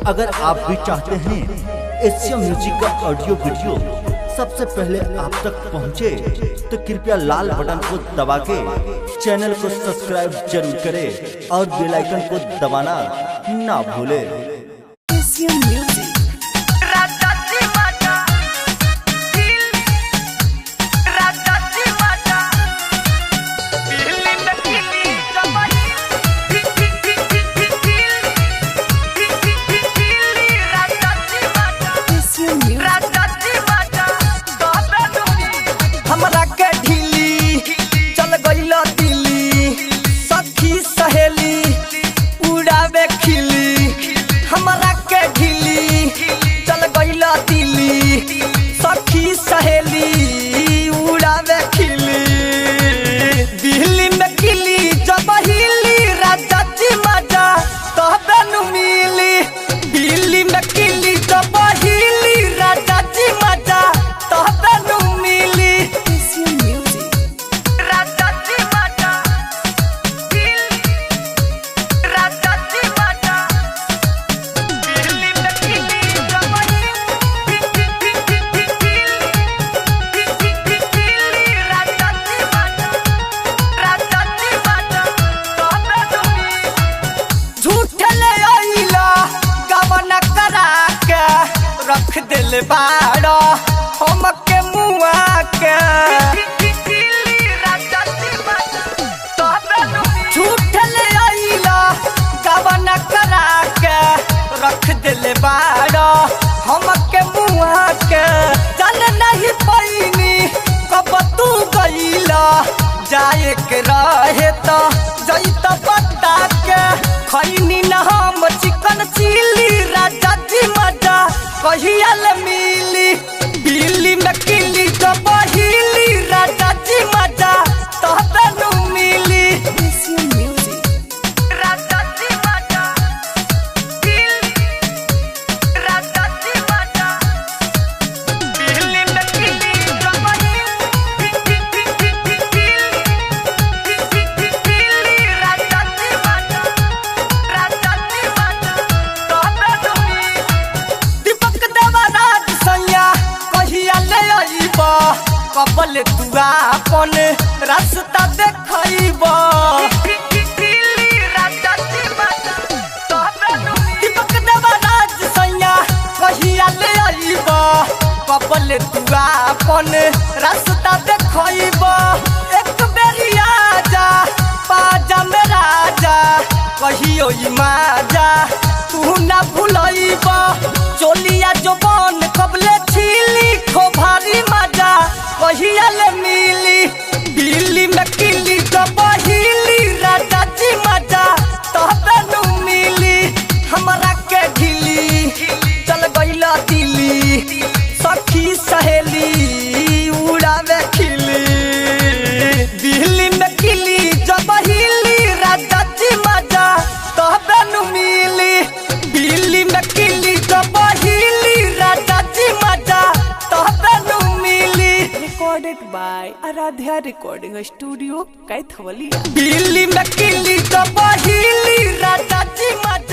अगर आप भी चाहते हैं एशिया म्यूजिक का ऑडियो वीडियो सबसे पहले आप तक पहुंचे, तो कृपया लाल बटन को दबा के चैनल को सब्सक्राइब जरूर करें और बेल आइकन को दबाना ना भूलें। एशिया म्यूजिक हमरा के ढीली चल गइल दिल्ली, सखी सहेली उड़ावे खिली। हमरा के ढीली चल गइल दिल्ली, सखी सहेली उड़ावे खिली। दिल्ली में किली जब हिली, राजा जी मजा तबे नु मिली। दिल्ली में किली जब हिली, राजा जी मजा तबे नु मिली। रख दिल बाड़ा हम के मुआ के, झूठ ले आइला गवन करा के। रख दिल बाड़ा हम के मुआ के, चल नहीं पैनी कब तू गइला। जाए के रहे तो जैत बता के, खैनी न हम चिकन चिली। राजा जी मजा कहिया ले मिली। दिल्ली में किली तो बहिली, राजा जी मजा तबे नु मिली। राजा जी मजा राजा जी मजा दिल्ली में किली तो राजा जी मजा राजा जी मजा तबे नु मिली। कहिया ले आइबा, कबल तू अपन रास्ता देखइबा। दीपक देवराज सैया कहिया ले आइबा, कबल तू अपन रास्ता देखइबा। एक बेरी आजा पाजा में राजा, कहियो ई माजा तू ना भूलइबा। चोलिया जवान कबले छिली, खो भारी मजा कहिया ले मिली। दिल्ली में किली तो बहिली, राजा जी मजा तबे नु मिली। हमरा के ढीली चल गइल दिल्ली, सखी सहेली उड़ावे खिली। दिल्ली में किली जब हिली, राजा जी मजा तबे नु मिली। दिल्ली में किली जब हिली, राजा जी मजा तबे नु मिली। Recorded by Aaradhya recording studio Kaithwalia. Delhi में किली जब हिली, राजा जी मजा